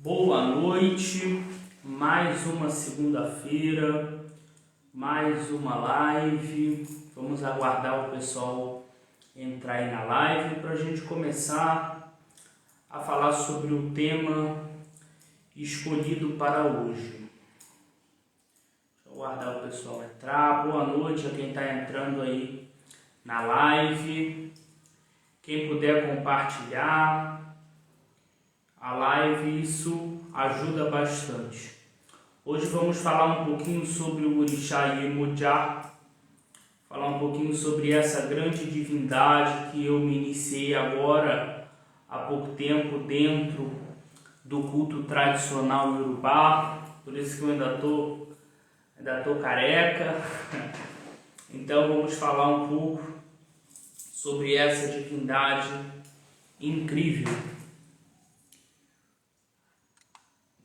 Boa noite, mais uma segunda-feira, mais uma live. Vamos aguardar o pessoal entrar aí na live para a gente começar a falar sobre o tema escolhido para hoje. Deixa eu aguardar o pessoal entrar. Boa noite a quem está entrando aí na live. Quem puder compartilhar a live, isso ajuda bastante. Hoje vamos falar um pouquinho sobre o Orixá Iemoja, falar um pouquinho sobre essa grande divindade que eu me iniciei agora há pouco tempo dentro do culto tradicional iorubá, por isso que eu ainda tô careca. Então vamos falar um pouco sobre essa divindade incrível.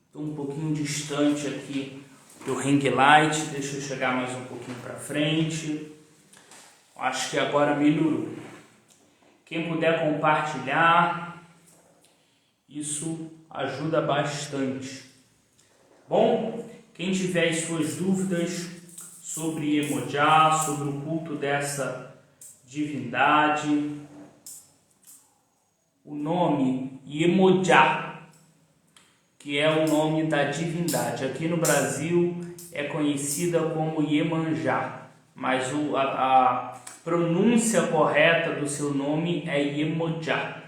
Estou um pouquinho distante aqui do ring light, deixa eu chegar mais um pouquinho para frente. Acho que agora melhorou. Quem puder compartilhar, isso ajuda bastante. Bom, quem tiver as suas dúvidas sobre Iemoja, sobre o culto dessa divindade, o nome Iemoja, que é o nome da divindade. Aqui no Brasil é conhecida como Iemanjá, mas a pronúncia correta do seu nome é Iemoja.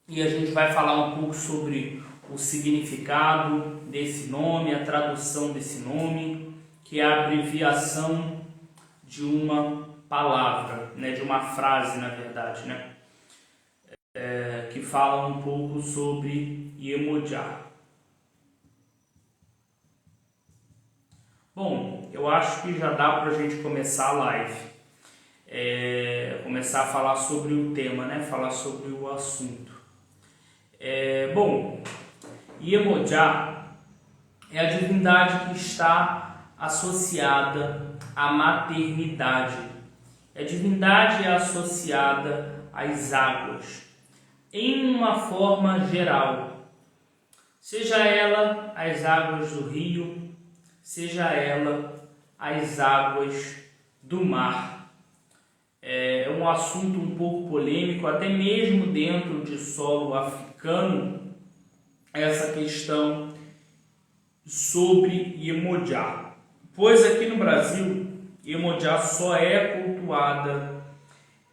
E a gente vai falar um pouco sobre o significado desse nome, a tradução desse nome, que é a abreviação de uma palavra, né, de uma frase, na verdade, né? Que fala um pouco sobre Iemoja. Bom, eu acho que já dá para a gente começar a live, começar a falar sobre o tema, né? Falar sobre o assunto. Bom, Iemoja é a divindade que está associada à maternidade. A divindade é associada às águas, em uma forma geral, seja ela as águas do rio, seja ela as águas do mar. É um assunto um pouco polêmico, até mesmo dentro de solo africano, essa questão sobre Iemoja, pois aqui no Brasil, Iemoja só é cultuada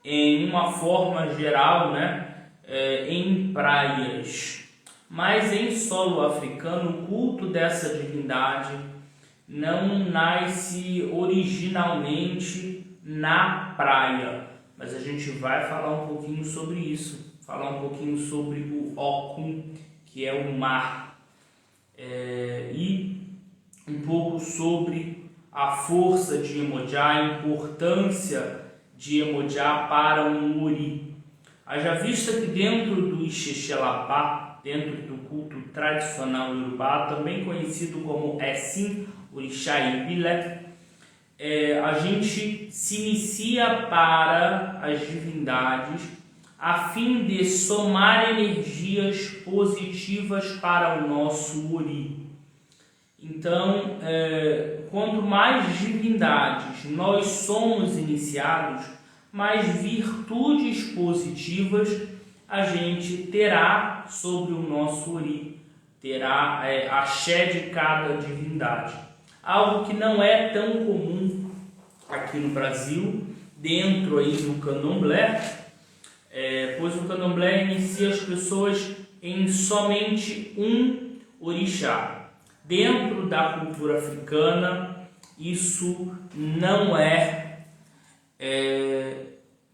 em uma forma geral, né? Em praias, mas em solo africano o culto dessa divindade não nasce originalmente na praia, mas a gente vai falar um pouquinho sobre isso, falar um pouquinho sobre o Okun, que é o mar, e um pouco sobre a força de Iemoja, a importância de Iemoja para um Ori. Haja vista que dentro do Ixexelapá, dentro do culto tradicional iorubá, também conhecido como Essin, Orixá Ibilé, a gente se inicia para as divindades a fim de somar energias positivas para o nosso Ori. Então, quanto mais divindades nós somos iniciados, mais virtudes positivas a gente terá sobre o nosso Ori, terá axé de cada divindade. Algo que não é tão comum aqui no Brasil, dentro aí do candomblé, pois o candomblé inicia as pessoas em somente um orixá. Dentro da cultura africana, isso não é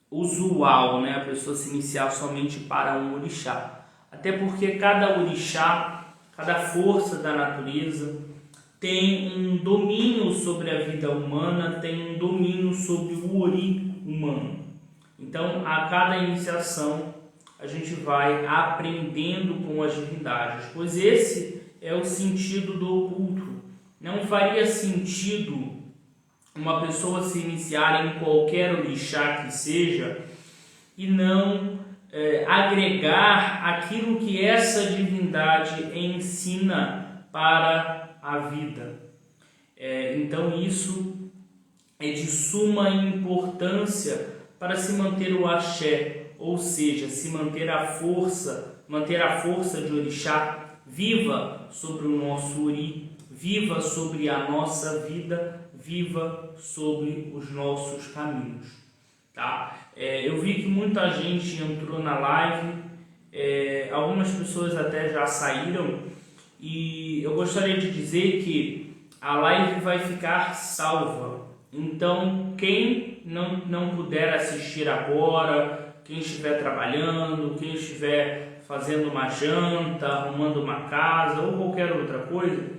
usual, né? A pessoa se iniciar somente para um orixá, até porque cada orixá, cada força da natureza tem um domínio sobre a vida humana, tem um domínio sobre o Ori humano. Então, a cada iniciação a gente vai aprendendo com as divindades, pois esse é o sentido do oculto. Não faria sentido uma pessoa se iniciar em qualquer orixá que seja e não agregar aquilo que essa divindade ensina para a vida. Então isso é de suma importância para se manter o axé, ou seja, se manter a força de orixá viva sobre o nosso ori, viva sobre a nossa vida, viva sobre os nossos caminhos, tá? Eu vi que muita gente entrou na live, algumas pessoas até já saíram, e eu gostaria de dizer que a live vai ficar salva. Então, quem não puder assistir agora, quem estiver trabalhando, quem estiver fazendo uma janta, arrumando uma casa ou qualquer outra coisa,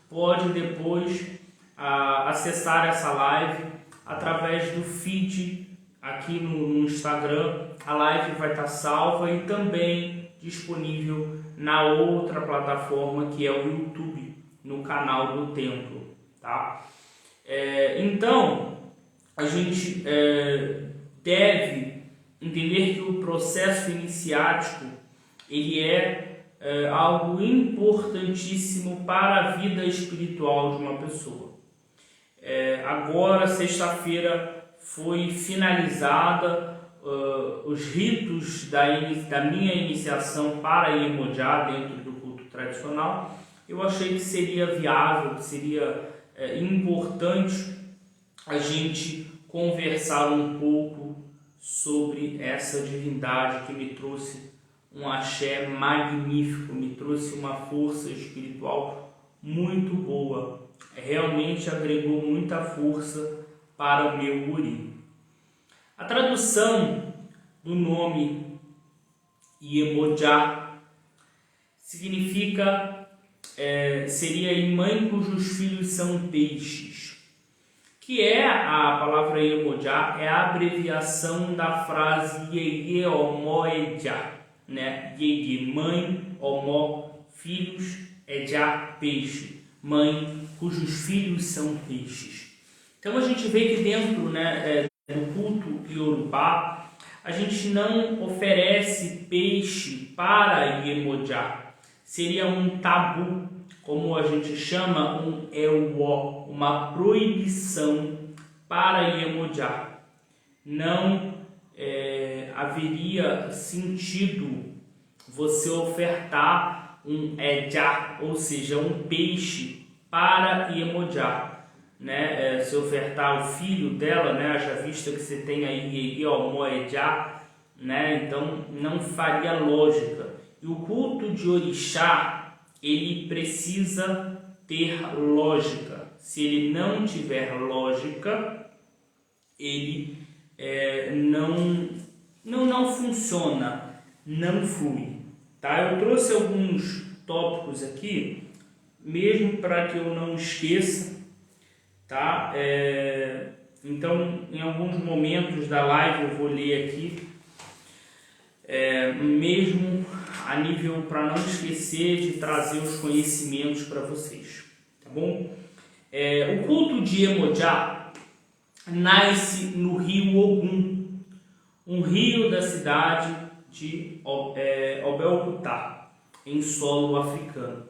pode depois acessar essa live através do feed aqui no Instagram. A live vai estar salva e também disponível na outra plataforma, que é o YouTube, no canal do Templo, tá? Então, a gente deve entender que o processo iniciático ele é algo importantíssimo para a vida espiritual de uma pessoa. Agora, sexta-feira, foi finalizada os ritos da minha iniciação para Iemonjá dentro do culto tradicional. Eu achei que seria viável, que seria importante a gente conversar um pouco sobre essa divindade que me trouxe um axé magnífico, me trouxe uma força espiritual muito boa, realmente agregou muita força para o meu ori. A tradução do nome Iemonjá significa seria mãe cujos filhos são peixes, que a palavra Iemonjá é a abreviação da frase Yeye Omo Ejá, né? Yeye, mãe, Omo, filhos, Ejá, peixe, mãe cujos filhos são peixes. Então a gente vê que dentro, né, do culto Yorubá, a gente não oferece peixe para Iemonjá. Seria um tabu, como a gente chama, um ewó, uma proibição para Iemonjá. Não haveria sentido você ofertar um ejá, ou seja, um peixe para Iemonjá, né? Se ofertar o filho dela, né? Haja vista que você tem aí Omo Ejá, né? Então não faria lógica. E o culto de orixá, ele precisa ter lógica. Se ele não tiver lógica, ele não funciona, não flui, tá? Eu trouxe alguns tópicos aqui, mesmo para que eu não esqueça, tá? Então, em alguns momentos da live eu vou ler aqui, mesmo a nível para não esquecer de trazer os conhecimentos para vocês, tá bom? O culto de Iemonjá nasce no rio Ogum, um rio da cidade de Obelcutá, em solo africano.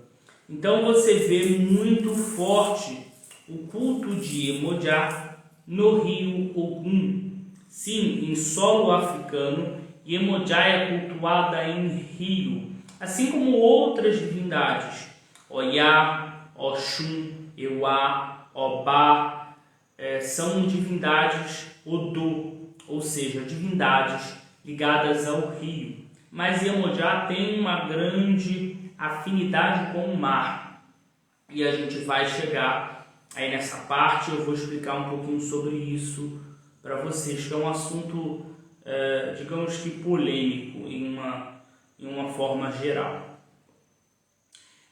Então você vê muito forte o culto de Iemonjá no rio Ogum. Sim, em solo africano, Iemonjá é cultuada em rio, assim como outras divindades, Oyá, Oxum, Euá, Obá, são divindades Odô, ou seja, divindades ligadas ao rio. Mas Iemonjá tem uma grande afinidade com o mar, e a gente vai chegar aí nessa parte. Eu vou explicar um pouquinho sobre isso para vocês, que é um assunto digamos que polêmico em uma forma geral.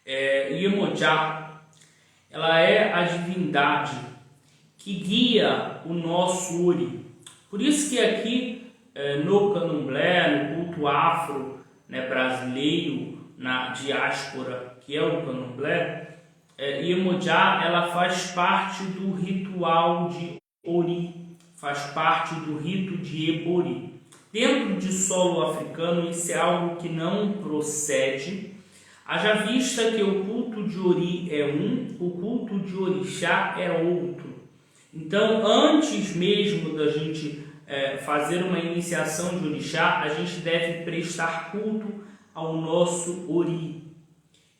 Iemonjá, ela é a divindade que guia o nosso ori. Por isso que aqui no candomblé, no culto afro, né, brasileiro, na diáspora que é o candomblé, Iemonjá, ela faz parte do ritual de ori, faz parte do rito de Ebori. Dentro de solo africano, isso é algo que não procede, haja vista que o culto de Ori é um, o culto de Orixá é outro. Então, antes mesmo da gente fazer uma iniciação de Orixá, a gente deve prestar culto ao nosso Ori.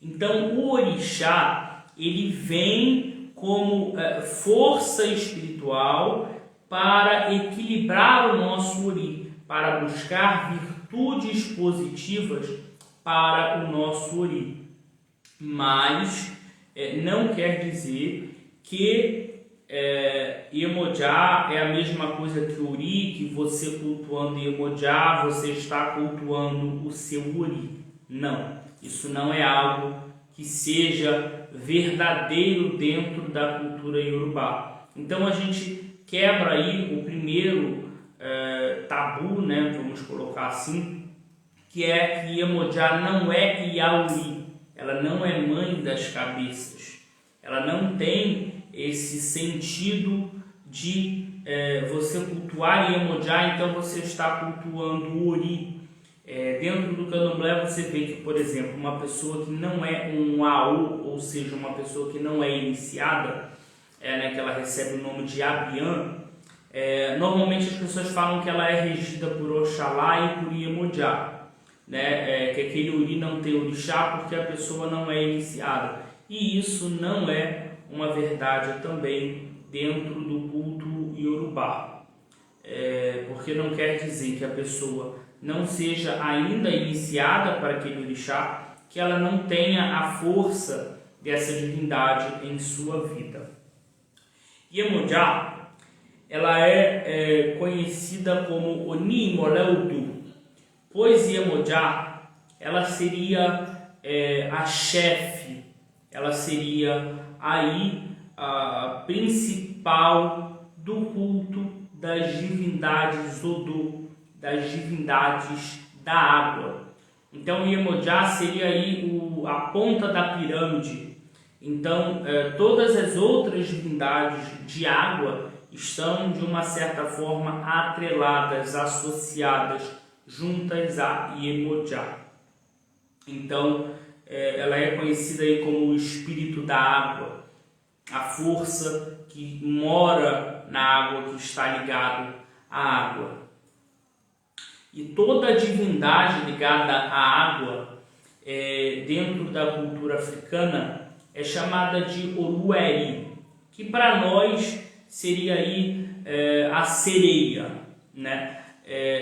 Então, o Orixá, ele vem como força espiritual para equilibrar o nosso Ori, para buscar virtudes positivas para o nosso Ori. Mas não quer dizer que Iemoja é a mesma coisa que Ori, que você cultuando Iemoja, você está cultuando o seu Ori. Não, isso não é algo que seja verdadeiro dentro da cultura Yorubá. Então a gente quebra aí o primeiro tabu, né, vamos colocar assim, que é que Iemoja não é Iauri, ela não é mãe das cabeças, ela não tem esse sentido de você cultuar Iemoja, então você está cultuando o Ori. Dentro do candomblé você vê que, por exemplo, uma pessoa que não é um AU, ou seja, uma pessoa que não é iniciada, né, que ela recebe o nome de Abian, normalmente as pessoas falam que ela é regida por Oxalá e por Iemoja, né, que aquele Ori não tem orixá porque a pessoa não é iniciada. E isso não é uma verdade também dentro do culto Yorubá, porque não quer dizer que a pessoa não seja ainda iniciada para aquele orixá, que ela não tenha a força dessa divindade em sua vida. Iemoja, ela é conhecida como Oni Moleudu, pois Iemoja, ela seria a chefe, ela seria aí a principal do culto das divindades Odu, das divindades da água. Então Iemoja seria aí a ponta da pirâmide. Então todas as outras divindades de água estão de uma certa forma atreladas, associadas, juntas a Iemoja. Então ela é conhecida aí como o espírito da água, a força que mora na água, que está ligado à água. E toda divindade ligada à água, dentro da cultura africana, é chamada de Olueri, que para nós seria aí a sereia, né?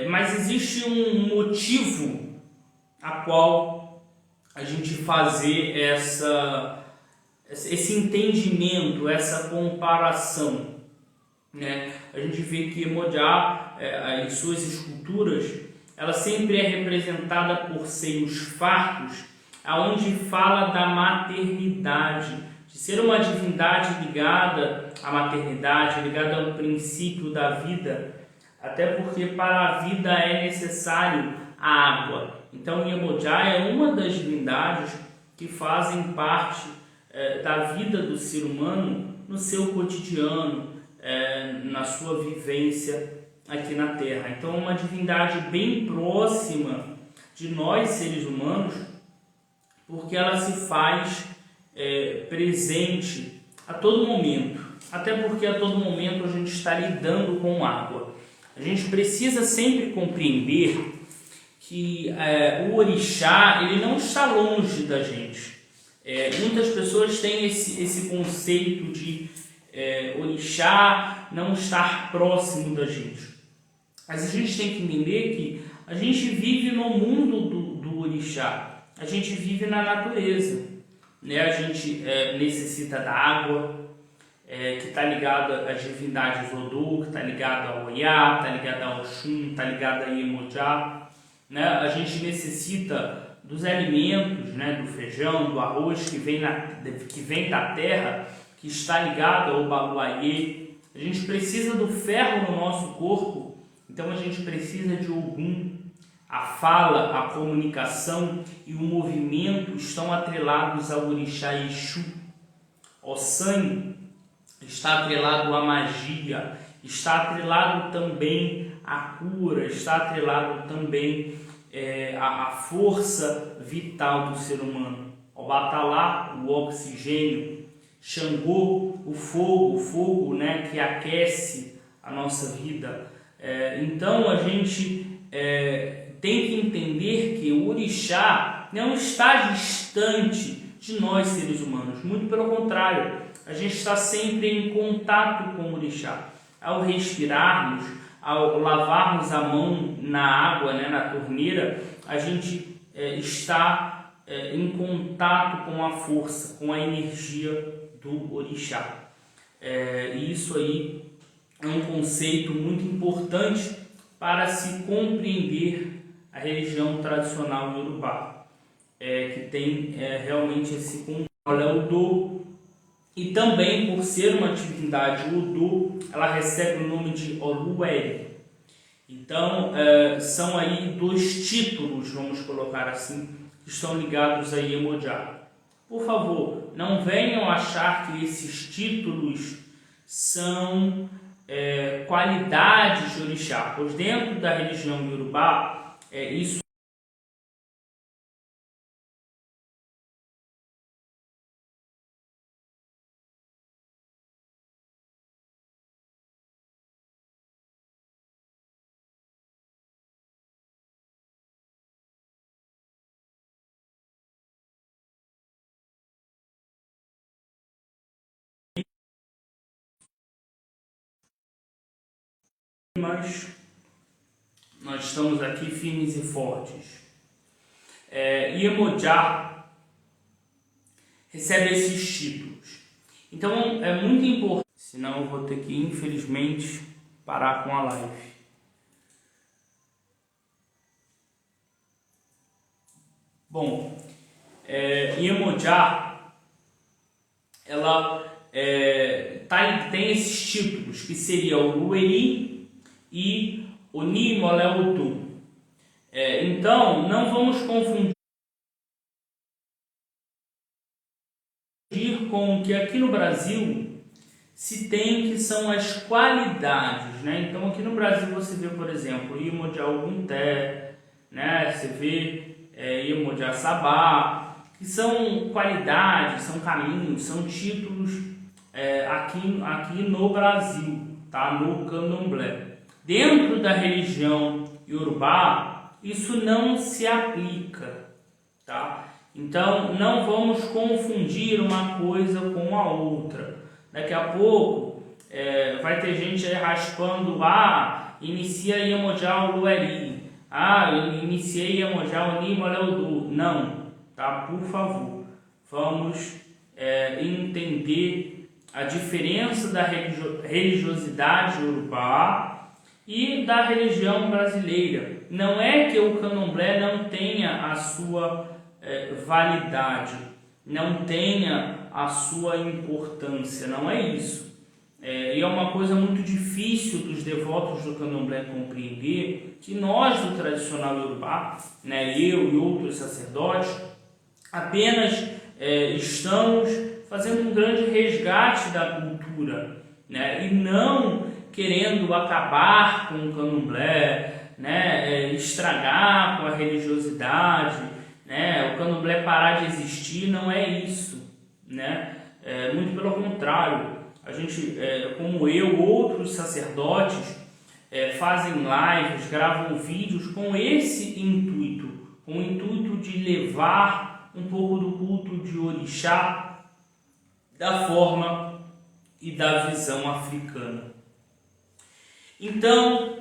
Mas existe um motivo a qual a gente fazer esse entendimento, essa comparação, né? A gente vê que Iemoja, em suas esculturas, ela sempre é representada por seios fartos, aonde fala da maternidade, de ser uma divindade ligada à maternidade, ligada ao princípio da vida, até porque para a vida é necessário a água. Então Iemoja é uma das divindades que fazem parte da vida do ser humano no seu cotidiano, na sua vivência aqui na Terra. Então é uma divindade bem próxima de nós, seres humanos, porque ela se faz presente a todo momento, até porque a todo momento a gente está lidando com água. A gente precisa sempre compreender que o orixá, ele não está longe da gente. Muitas pessoas têm esse conceito de orixá não estar próximo da gente. Mas a gente tem que entender que a gente vive no mundo do orixá, a gente vive na natureza, né? A gente necessita da água, que está ligada às divindades Odu, que está ligada ao Oiá, está ligada ao Oxum, está ligada a Iemoja, né? A gente necessita dos alimentos, né? Do feijão, do arroz que vem da terra, que está ligado ao Baluayê. A gente precisa do ferro no nosso corpo, então a gente precisa de Ogum. A fala, a comunicação e o movimento estão atrelados ao orixá Exu. O sangue está atrelado à magia, está atrelado também à cura, está atrelado também à força vital do ser humano. Obatalá, o oxigênio, Xangô, o fogo, né, que aquece a nossa vida. Então a gente tem que entender que o orixá não está distante de nós seres humanos, muito pelo contrário, a gente está sempre em contato com o orixá. Ao respirarmos, ao lavarmos a mão na água, né, na torneira, a gente está em contato com a força, com a energia do orixá. E isso aí é um conceito muito importante para se compreender a religião tradicional iorubá, que tem realmente esse controle Odô. E também, por ser uma divindade Odô, ela recebe o nome de Oluwere. Então, são aí 2 títulos, vamos colocar assim, que estão ligados a Iemoja. Por favor, não venham achar que esses títulos são qualidades de orixá, pois dentro da religião iorubá, isso mas nós estamos aqui firmes e fortes. Iemoja recebe esses títulos. Então é muito importante, senão eu vou ter que, infelizmente, parar com a live. Bom, Iemoja, ela tem esses títulos, que seria o Lueri e o Nimoleutu. Então, não vamos confundir com o que aqui no Brasil se tem, que são as qualidades, né? Então, aqui no Brasil você vê, por exemplo, Iemoja Ogunté, né? Você vê Iemoja Sabá, que são qualidades, são caminhos, são títulos aqui no Brasil, tá? No candomblé. Dentro da religião iorubá, isso não se aplica, tá? Então, não vamos confundir uma coisa com a outra. Daqui a pouco, vai ter gente aí raspando, inicia Iemoja Oluweri, eu iniciei Iemoja Onimoleudu. Não, tá? Por favor, vamos entender a diferença da religiosidade iorubá e da religião brasileira. Não é que o candomblé não tenha a sua validade, não tenha a sua importância, não é isso. E é uma coisa muito difícil dos devotos do candomblé compreender, que nós do tradicional iorubá, né, eu e outros sacerdotes, apenas estamos fazendo um grande resgate da cultura, né, e não querendo acabar com o candomblé, né, estragar com a religiosidade, né, o candomblé parar de existir. Não é isso, né? Muito pelo contrário, a gente, como eu, outros sacerdotes, fazem lives, gravam vídeos com esse intuito, com o intuito de levar um pouco do culto de orixá da forma e da visão africana. Então,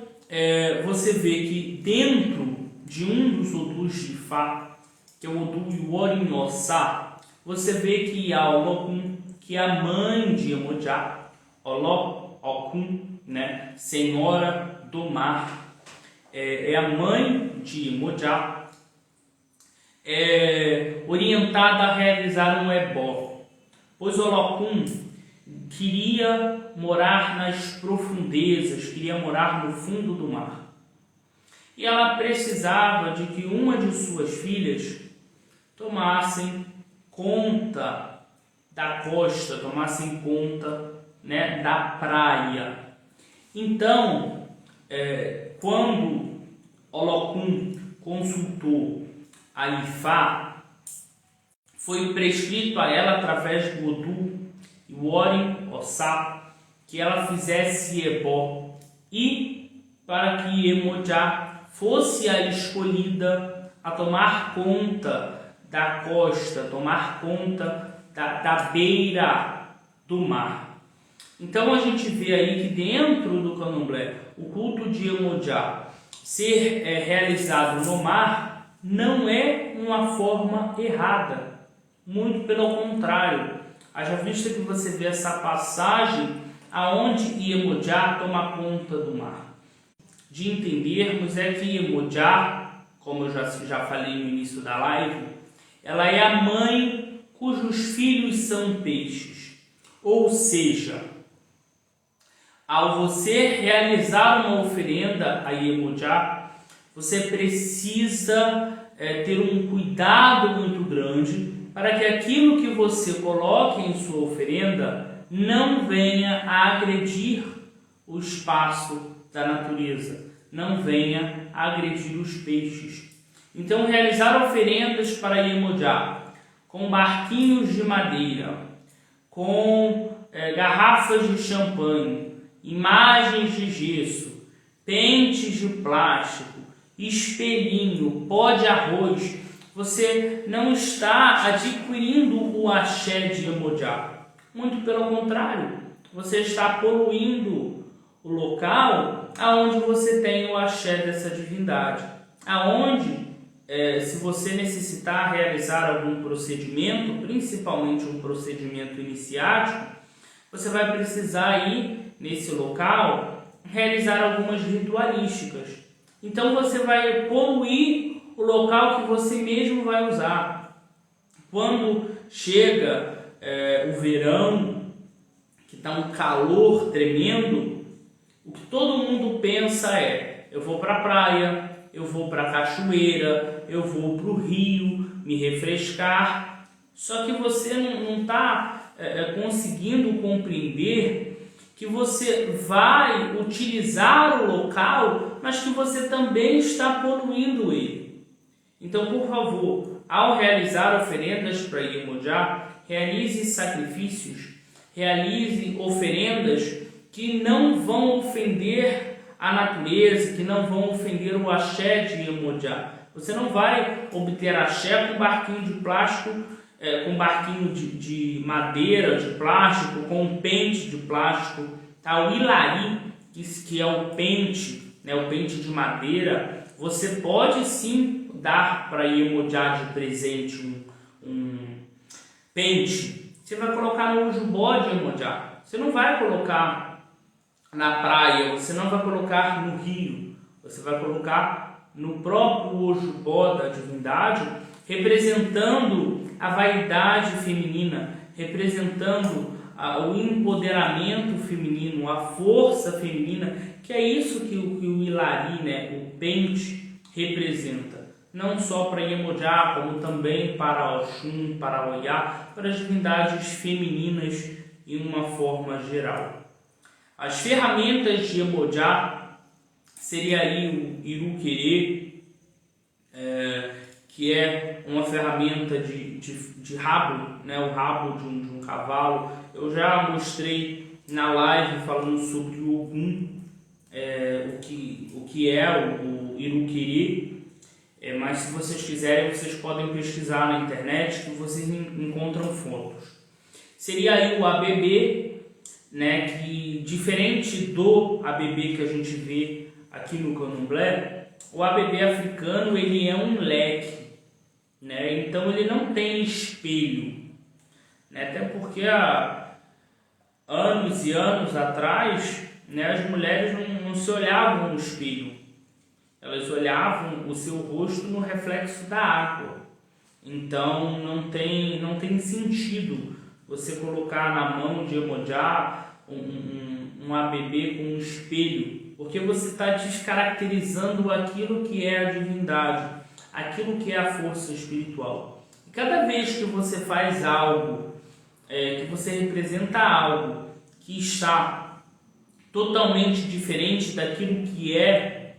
você vê que dentro de um dos Odus de Ifá, que é o Odu Iworinhossá, você vê que há Olokun, que é a mãe de Iemoja, Olokun, né, Senhora do Mar, é a mãe de Iemoja, orientada a realizar um ebó, pois Olokun queria morar nas profundezas, queria morar no fundo do mar. E ela precisava de que uma de suas filhas tomassem conta da costa, tomassem conta, né, da praia. Então, quando Olokun consultou a Ifá, foi prescrito a ela através do Odu e o Ori Ossá que ela fizesse ebó, e para que Iemoja fosse a escolhida a tomar conta da costa, tomar conta da beira do mar. Então a gente vê aí que dentro do candomblé o culto de Iemoja ser realizado no mar não é uma forma errada, muito pelo contrário. Haja vista que você vê essa passagem aonde Iemoja toma conta do mar. De entendermos é que Iemoja, como eu já falei no início da live, ela é a mãe cujos filhos são peixes. Ou seja, ao você realizar uma oferenda a Iemoja, você precisa ter um cuidado muito grande para que aquilo que você coloque em sua oferenda não venha a agredir o espaço da natureza, não venha a agredir os peixes. Então, realizar oferendas para Iemoja com barquinhos de madeira, com garrafas de champanhe, imagens de gesso, pentes de plástico, espelhinho, pó de arroz, você não está adquirindo o axé de Iemoja. Muito pelo contrário, você está poluindo o local aonde você tem o axé dessa divindade. Aonde, se você necessitar realizar algum procedimento, principalmente um procedimento iniciático, você vai precisar ir nesse local realizar algumas ritualísticas. Então você vai poluir o local que você mesmo vai usar. Quando chega o verão, que está um calor tremendo, o que todo mundo pensa é: eu vou para a praia, eu vou para a cachoeira, eu vou para o rio me refrescar. Só que você não está conseguindo compreender que você vai utilizar o local, mas que você também está poluindo ele. Então, por favor, ao realizar oferendas para Iemoja, realize sacrifícios, realize oferendas que não vão ofender a natureza, que não vão ofender o axé de Iemoja. Você não vai obter axé com barquinho de plástico, com barquinho de madeira, de plástico, com um pente de plástico. Tá? O ilari, que é o pente, né, o pente de madeira, você pode sim dar para Iemoja de presente um pente. Você vai colocar no ujubó de Iemoja. Você não vai colocar na praia, você não vai colocar no rio. Você vai colocar no próprio ujubó da divindade, representando a vaidade feminina, representando o empoderamento feminino, a força feminina, que é isso que o ilari, né, o pente, representa. Não só para Iemoja, como também para Oxum, para Oiá, para as divindades femininas em uma forma geral. As ferramentas de Iemoja seria aí o Iruquerê, que é uma ferramenta de rabo, né, o rabo de um cavalo. Eu já mostrei na live falando sobre o Ogum, o que é o Iruquerê. Mas se vocês quiserem, vocês podem pesquisar na internet que vocês encontram fotos. Seria aí o ABB, né, que diferente do ABB que a gente vê aqui no candomblé, o ABB africano ele é um leque, né, então ele não tem espelho, né, até porque há anos e anos atrás, né, as mulheres não se olhavam no espelho. Elas olhavam o seu rosto no reflexo da água. Então não tem sentido você colocar na mão de Iemoja um ABB com um espelho, porque você está descaracterizando aquilo que é a divindade, aquilo que é a força espiritual. E cada vez que você faz algo, que você representa algo que está totalmente diferente daquilo que é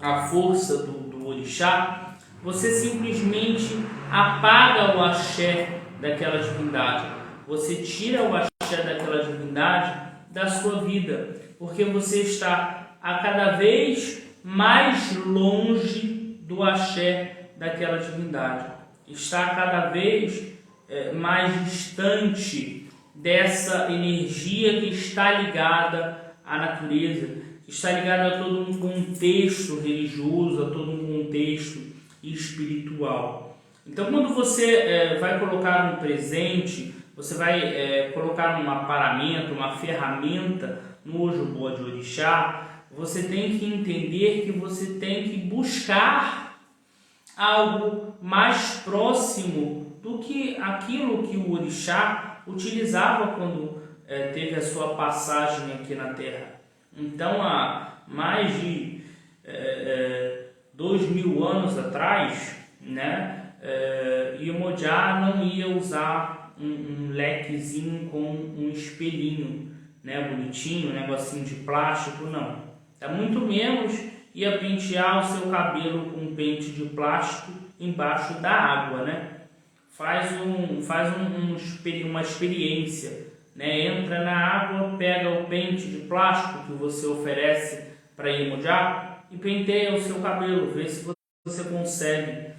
a força do orixá, você simplesmente apaga o axé daquela divindade. Você tira o axé daquela divindade da sua vida, porque você está a cada vez mais longe do axé daquela divindade. Está cada vez mais distante dessa energia que está ligada à natureza, que está ligada a todo um contexto religioso, a todo um contexto espiritual. Então, quando você vai colocar um presente, você vai colocar um aparamento, uma ferramenta no Ojubô de Orixá, você tem que entender que você tem que buscar algo mais próximo do que aquilo que o Orixá utilizava quando teve a sua passagem aqui na Terra. Então, há mais de 2000 anos atrás, né, Iemonjá não ia usar um lequezinho com um espelhinho, né, bonitinho, um negocinho de plástico, não. Muito menos ia pentear o seu cabelo com um pente de plástico embaixo da água, né? Faz uma experiência, né? Entra na água, pega o pente de plástico que você oferece para Iemonjá e penteia o seu cabelo, vê se você consegue,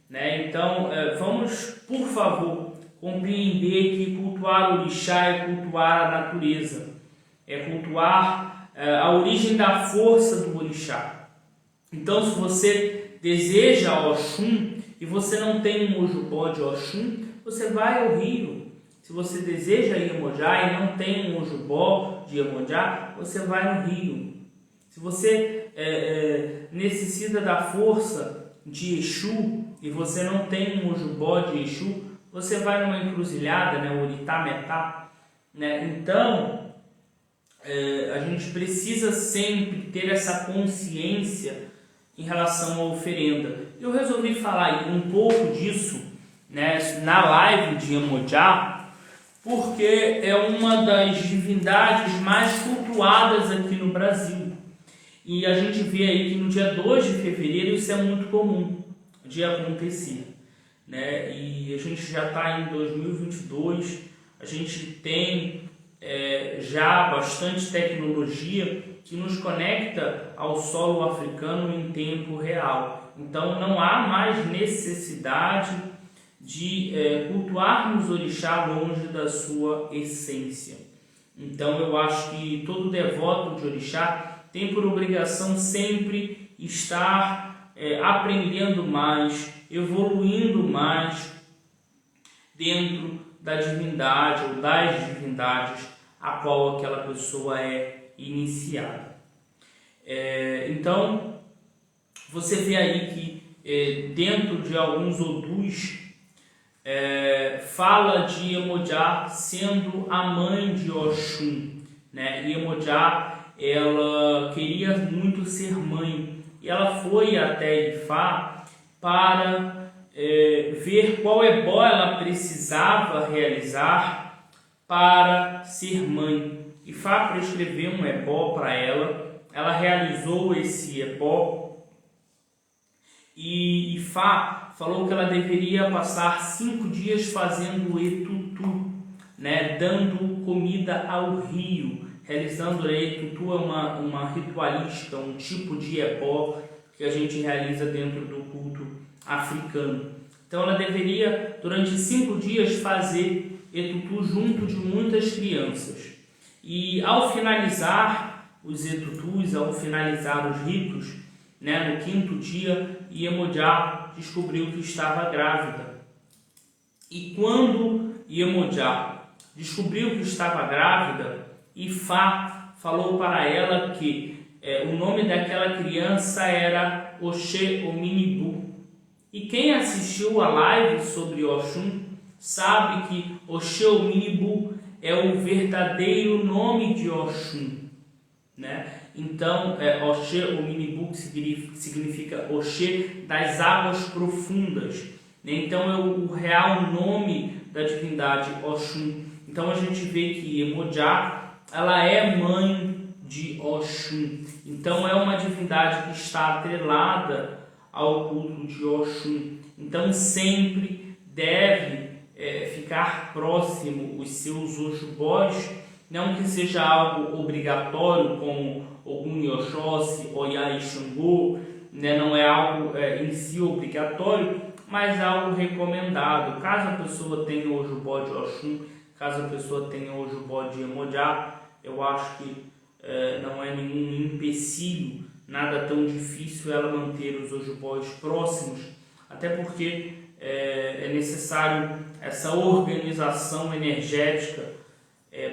né? Então, vamos, por favor, compreender que cultuar o orixá é cultuar a natureza, é cultuar a origem da força do orixá. Então, se você deseja Oxum e você não tem um Ojubô de Oxum, você vai ao rio. Se você deseja Iemonjá e não tem um Ojubô de Iemonjá, você vai no rio. Se você necessita da força de Exu e você não tem um Ojubô de Exu, você vai numa encruzilhada, né, Oritametá, né? Então, a gente precisa sempre ter essa consciência em relação à oferenda. Eu resolvi falar um pouco disso, né, na live de Iemonjá, porque é uma das divindades mais cultuadas aqui no Brasil. E a gente vê aí que no dia 2 de fevereiro isso é muito comum de acontecer, né? E a gente já está em 2022, a gente tem já bastante tecnologia que nos conecta ao solo africano em tempo real. Então não há mais necessidade de cultuarmos orixá longe da sua essência. Então eu acho que todo devoto de orixá tem por obrigação sempre estar aprendendo mais, evoluindo mais dentro da divindade ou das divindades a qual aquela pessoa é iniciada. Então, você vê aí que dentro de alguns odus fala de Iemonjá sendo a mãe de Oxum, né? Iemonjá, ela queria muito ser mãe e ela foi até Ifá para ver qual ebó ela precisava realizar para ser mãe. Ifá prescreveu um ebó para ela, ela realizou esse ebó e Ifá falou que ela deveria passar 5 dias fazendo o etutu, né, dando comida ao rio, realizando etutu uma ritualística, um tipo de ebó que a gente realiza dentro do culto africano. Então ela deveria durante 5 dias fazer etutu junto de muitas crianças. E ao finalizar os etutus, ao finalizar os ritos, né, no 5º dia, Iemonjá descobriu que estava grávida. E quando Iemonjá descobriu que estava grávida, Ifá falou para ela que o nome daquela criança era Oxê Ominibu. E quem assistiu a live sobre Oxum sabe que Oxê Ominibu é o verdadeiro nome de Oxum, né? Então, Oxê Ominibu significa Oxê das águas profundas, né? Então é o real nome da divindade Oxum. Então a gente vê que Iemonjá, ela é mãe de Oxum. Então é uma divindade que está atrelada ao culto de Oxum. Então sempre deve ficar próximo os seus Ojubós, não que seja algo obrigatório como Ogum e Oxóssi, Oiá e Xangô, né? Não é algo em si obrigatório, mas algo recomendado. Caso a pessoa tenha o Ojubó de Oxum, caso a pessoa tenha o Ojubó de Iemonjá, eu acho que não é nenhum empecilho, nada tão difícil ela manter os Ojubós próximos, até porque é necessário essa organização energética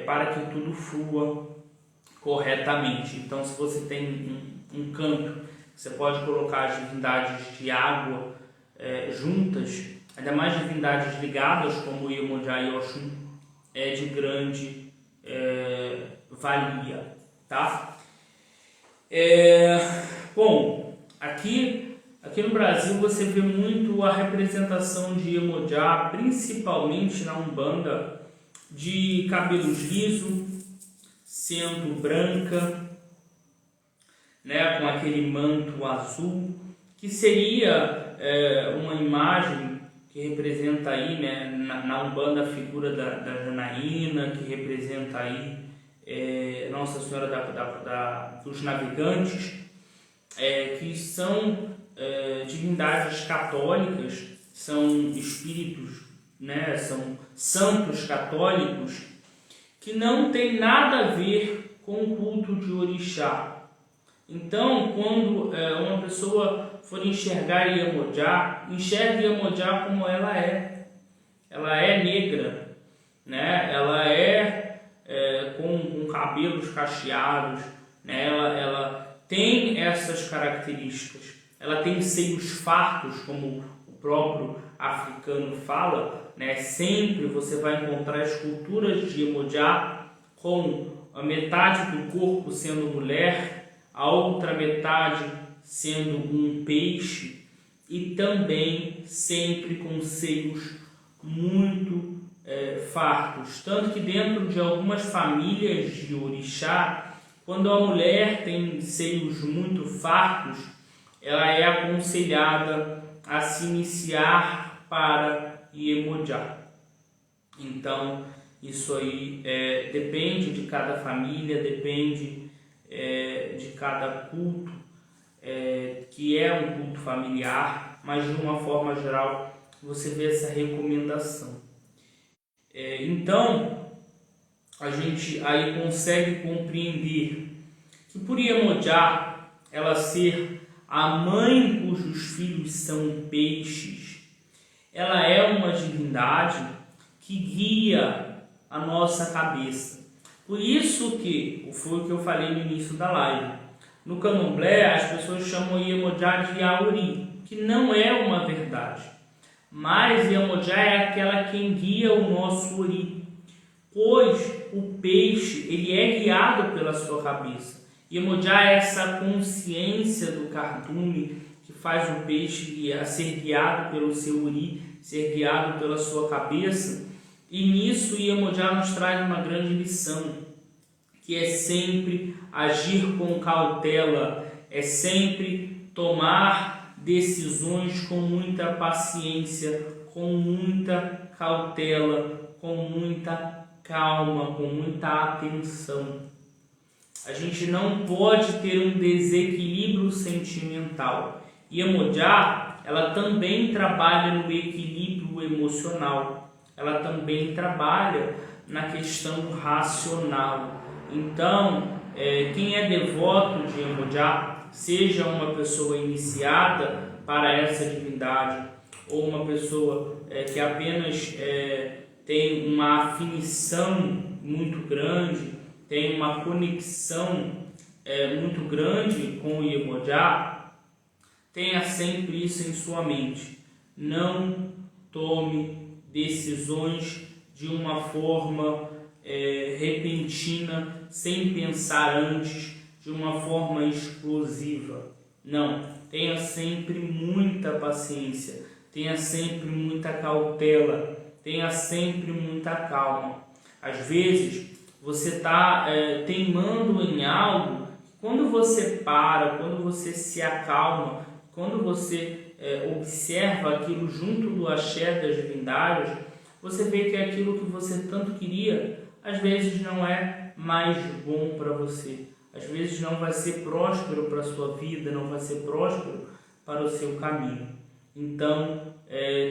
para que tudo flua corretamente. Então, se você tem um canto, você pode colocar as divindades de água juntas, ainda mais divindades ligadas como Iemonjá e Oxum, é de grande valia, tá? Bom, aqui no Brasil você vê muito a representação de Iemonjá, principalmente na Umbanda, de cabelos lisos, sendo branca, né, com aquele manto azul, que seria uma imagem que representa aí, né, na Umbanda, a figura da Janaína, que representa aí Nossa Senhora dos Navegantes, que são divindades católicas, são espíritos, né, são santos católicos que não tem nada a ver com o culto de orixá. Então, quando uma pessoa for enxergar Iemonjá, enxergue Iemonjá como ela é. Ela é negra, né? Ela com cabelos cacheados, né? Ela tem essas características. Ela tem seios fartos, como o próprio africano fala, né? Sempre você vai encontrar esculturas de Iemonjá com a metade do corpo sendo mulher, a outra metade sendo um peixe, e também sempre com seios muito fartos. Tanto que dentro de algumas famílias de orixá, quando a mulher tem seios muito fartos, ela é aconselhada a se iniciar para Iemonjá. Então, isso aí depende de cada família, depende de cada culto, que é um culto familiar, mas de uma forma geral você vê essa recomendação. Então, a gente aí consegue compreender que por Iemonjá, ela ser a mãe cujos filhos são peixes, ela é uma divindade que guia a nossa cabeça. Por isso que, foi o que eu falei no início da live, no Candomblé as pessoas chamam Iemonjá de Yauri, que não é uma verdade. Mas Iemonjá é aquela quem guia o nosso ori, pois o peixe ele é guiado pela sua cabeça. Iemonjá é essa consciência do cardume que faz o peixe ser guiado pelo seu ori, ser guiado pela sua cabeça. E nisso Iemonjá nos traz uma grande lição, que é sempre agir com cautela, é sempre tomar decisões com muita paciência, com muita cautela, com muita calma, com muita atenção. A gente não pode ter um desequilíbrio sentimental. Iemonjá, ela também trabalha no equilíbrio emocional. Ela também trabalha na questão racional. Então, quem é devoto de Iemonjá, seja uma pessoa iniciada para essa divindade ou uma pessoa que apenas tem uma afinição muito grande, tem uma conexão muito grande com o Iemonjá, tenha sempre isso em sua mente. Não tome decisões de uma forma repentina, sem pensar antes, de uma forma explosiva. Não, tenha sempre muita paciência, tenha sempre muita cautela, tenha sempre muita calma. Às vezes você está teimando em algo. Quando você para, quando você se acalma, quando você observa aquilo junto do axé das divindades, você vê que aquilo que você tanto queria, às vezes não é mais bom para você. Às vezes não vai ser próspero para a sua vida, não vai ser próspero para o seu caminho. Então,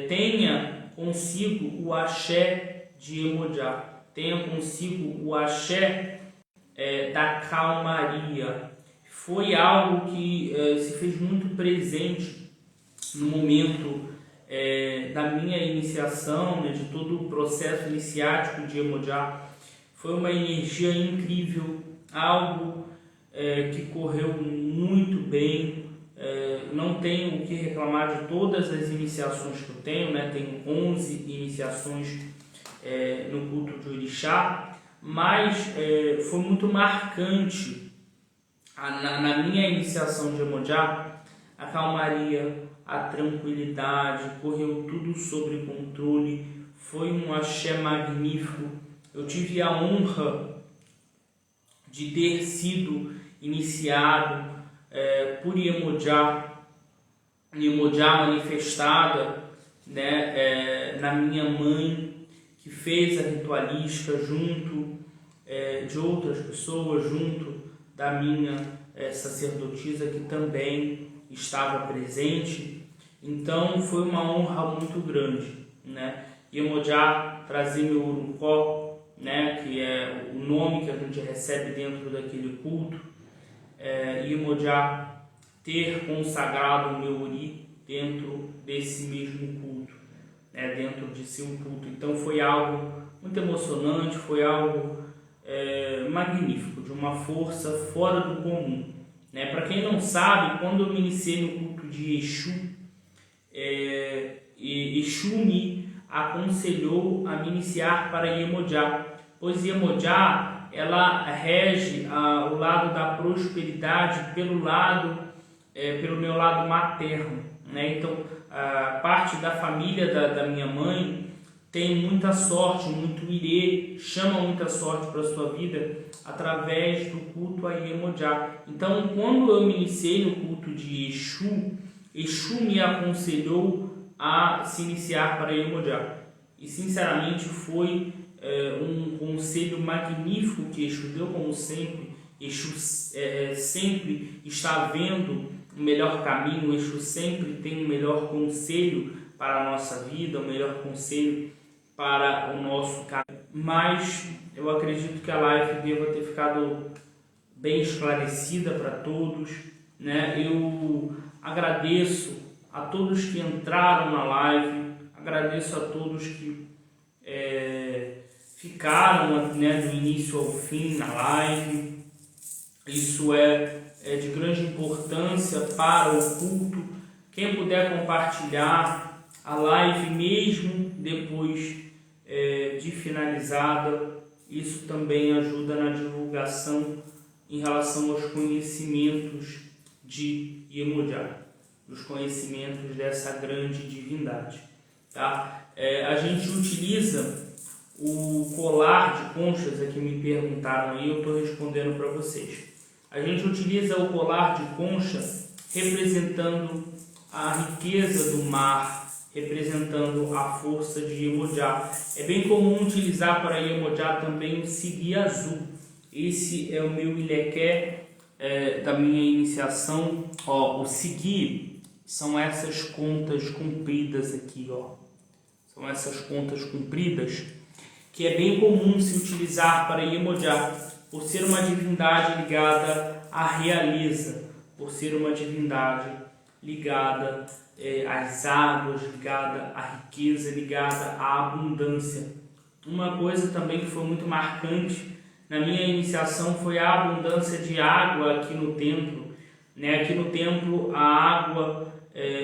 tenha consigo o axé de Iemoja, tenha consigo o axé da calmaria. Foi algo que se fez muito presente no momento da minha iniciação, né, de todo o processo iniciático de Iemoja. Foi uma energia incrível, algo que correu muito bem. Não tenho o que reclamar de todas as iniciações que eu tenho, né? Tenho 11 iniciações no culto de Orixá, mas foi muito marcante na minha iniciação de Iemoja, a calmaria, a tranquilidade, correu tudo sob controle, foi um axé magnífico. Eu tive a honra de ter sido iniciado por Iemoja manifestada, né, na minha mãe, que fez a ritualística junto de outras pessoas, junto da minha sacerdotisa que também estava presente. Então foi uma honra muito grande, né? Iemoja trazer meu Urucó, né, que é o nome que a gente recebe dentro daquele culto, Iemoja ter consagrado o meu Ori dentro desse mesmo culto, né, dentro de seu culto. Então foi algo muito emocionante, foi algo magnífico, de uma força fora do comum, né? Para quem não sabe, quando eu me iniciei no culto de Exu, Exu me aconselhou a me iniciar para Iemoja, pois Iemoja ela rege o lado da prosperidade pelo meu lado materno, né? Então a parte da família da minha mãe tem muita sorte, muito irê, chama muita sorte para a sua vida através do culto a Iemoja. Então, quando eu me iniciei no culto de Exu, Exu me aconselhou a se iniciar para Iemoja. E, sinceramente, foi um conselho magnífico que Exu deu, como sempre. Exu sempre está vendo o melhor caminho, Exu sempre tem o melhor conselho para a nossa vida, o melhor conselho para o nosso caminho. Mas eu acredito que a live deva ter ficado bem esclarecida para todos, né? Eu agradeço a todos que entraram na live, agradeço a todos que ficaram, né, do início ao fim na live. Isso é de grande importância para o culto. Quem puder compartilhar a live mesmo depois de finalizada, isso também ajuda na divulgação em relação aos conhecimentos de Iemoja, os conhecimentos dessa grande divindade, tá? A gente utiliza o colar de conchas, aqui me perguntaram aí, eu estou respondendo para vocês. A gente utiliza o colar de concha representando a riqueza do mar, representando a força de Iemoja. É bem comum utilizar para Iemoja também o Sigui azul. Esse é o meu ileké da minha iniciação. Ó, o Sigui são essas contas compridas aqui, ó. São essas contas compridas que é bem comum se utilizar para Iemoja, por ser uma divindade ligada à realeza, por ser uma divindade ligada às águas, ligada à riqueza, ligada à abundância. Uma coisa também que foi muito marcante na minha iniciação foi a abundância de água aqui no templo, né? Aqui no templo a água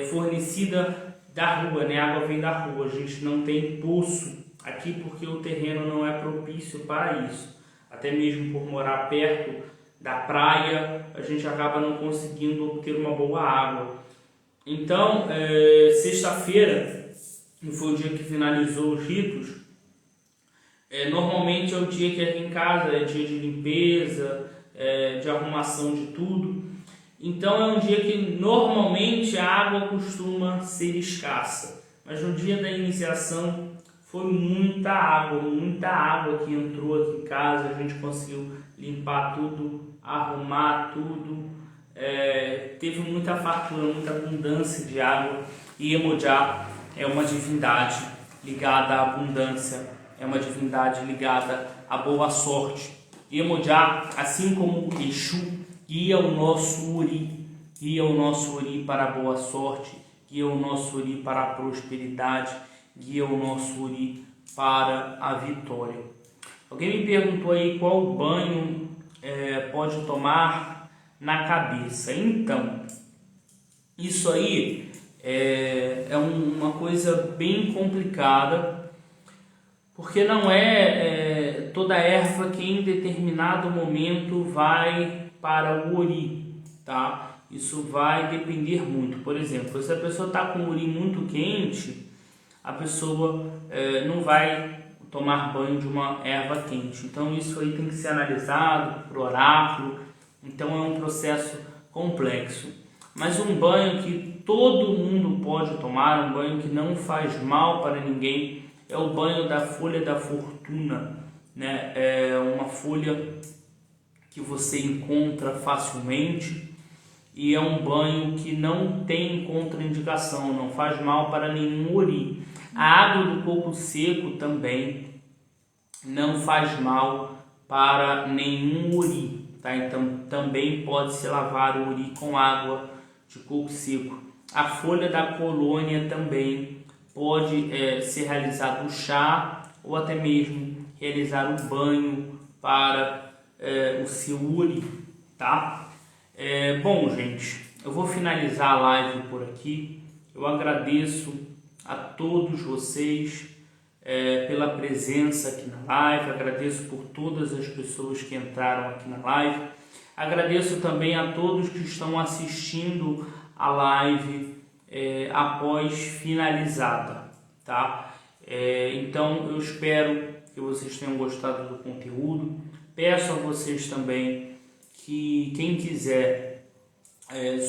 fornecida da rua, né? A água vem da rua, a gente não tem poço aqui porque o terreno não é propício para isso. Até mesmo por morar perto da praia, a gente acaba não conseguindo obter uma boa água. Então, sexta-feira, foi o dia que finalizou os ritos, Normalmente é o dia que aqui em casa é dia de limpeza, de arrumação de tudo. Então é um dia que normalmente a água costuma ser escassa. Mas no dia da iniciação foi muita água que entrou aqui em casa. A gente conseguiu limpar tudo, arrumar tudo. Teve muita fartura, muita abundância de água. E Iemonjá é uma divindade ligada à abundância, é uma divindade ligada à boa sorte. Iemonjá, assim como Exu, guia o nosso Uri para a boa sorte, guia o nosso Uri para a prosperidade, guia o nosso Uri para a vitória. Alguém me perguntou aí qual banho pode tomar na cabeça. Então, isso aí é uma coisa bem complicada, porque não é toda erva que em determinado momento vai para o Uri, tá? Isso vai depender muito. Por exemplo, se a pessoa está com o Uri muito quente, a pessoa não vai tomar banho de uma erva quente. Então isso aí tem que ser analisado por oráculo. Então é um processo complexo. Mas um banho que todo mundo pode tomar, um banho que não faz mal para ninguém, é o banho da folha da fortuna, né? É uma folha que você encontra facilmente e é um banho que não tem contraindicação, não faz mal para nenhum Uri. A água do coco seco também não faz mal para nenhum Uri, tá? Então também pode se lavar o Uri com água de coco seco. A folha da colônia também pode ser realizado o chá ou até mesmo realizar o banho para o seu Uri, tá? Bom, gente, eu vou finalizar a live por aqui. Eu agradeço a todos vocês pela presença aqui na live, agradeço por todas as pessoas que entraram aqui na live, agradeço também a todos que estão assistindo a live após finalizada, tá? Então eu espero que vocês tenham gostado do conteúdo. Peço a vocês também que quem quiser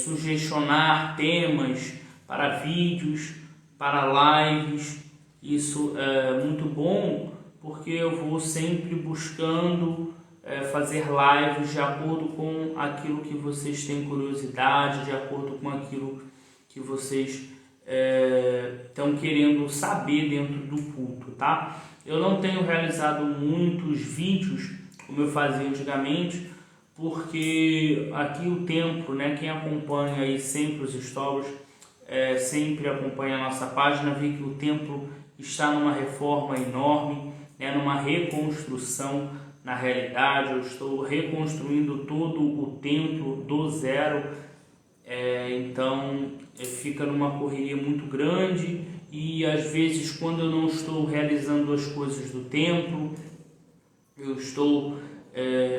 sugestionar temas para vídeos, para lives, isso é muito bom, porque eu vou sempre buscando fazer lives de acordo com aquilo que vocês têm curiosidade, de acordo com aquilo que vocês estão querendo saber dentro do culto, tá? Eu não tenho realizado muitos vídeos como eu fazia antigamente, porque aqui o templo, né, quem acompanha aí sempre os stories, sempre acompanha a nossa página, vê que o templo está numa reforma enorme, né, numa reconstrução. Na realidade, eu estou reconstruindo todo o templo do zero, então fica numa correria muito grande e às vezes quando eu não estou realizando as coisas do templo, eu estou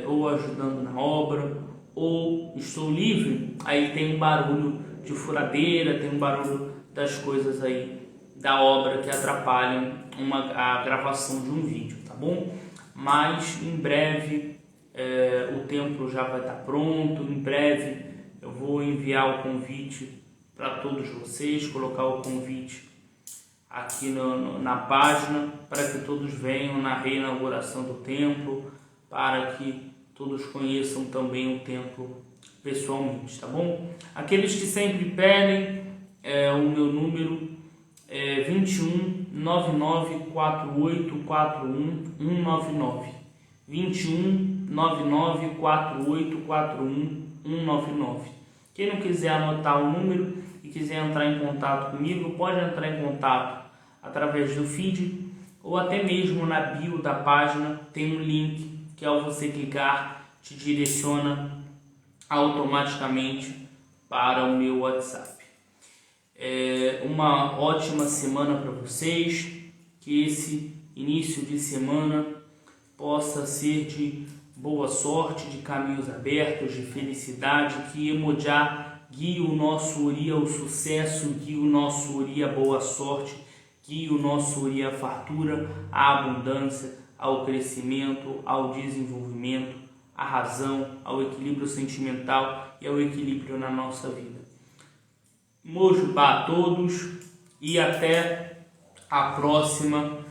ou ajudando na obra ou estou livre, aí tem um barulho de furadeira, tem um barulho das coisas aí da obra que atrapalham a gravação de um vídeo, tá bom? Mas em breve o templo já vai estar pronto, em breve eu vou enviar o convite para todos vocês, colocar o convite aqui na página para que todos venham na reinauguração do templo, para que todos conheçam também o templo pessoalmente, tá bom? Aqueles que sempre pedem, o meu número é 21 99 48 41 199, 21 99 48 41 199. Quem não quiser anotar o número e quiser entrar em contato comigo, pode entrar em contato através do feed ou até mesmo na bio da página tem um link que ao você clicar te direciona automaticamente para o meu WhatsApp. Uma ótima semana para vocês, que esse início de semana possa ser de boa sorte, de caminhos abertos, de felicidade, que Iemonjá guie o nosso Uri ao sucesso, guie o nosso Uri à boa sorte, guie o nosso Uri à fartura, à abundância, ao crescimento, ao desenvolvimento, à razão, ao equilíbrio sentimental e ao equilíbrio na nossa vida. Mojubá a todos e até a próxima.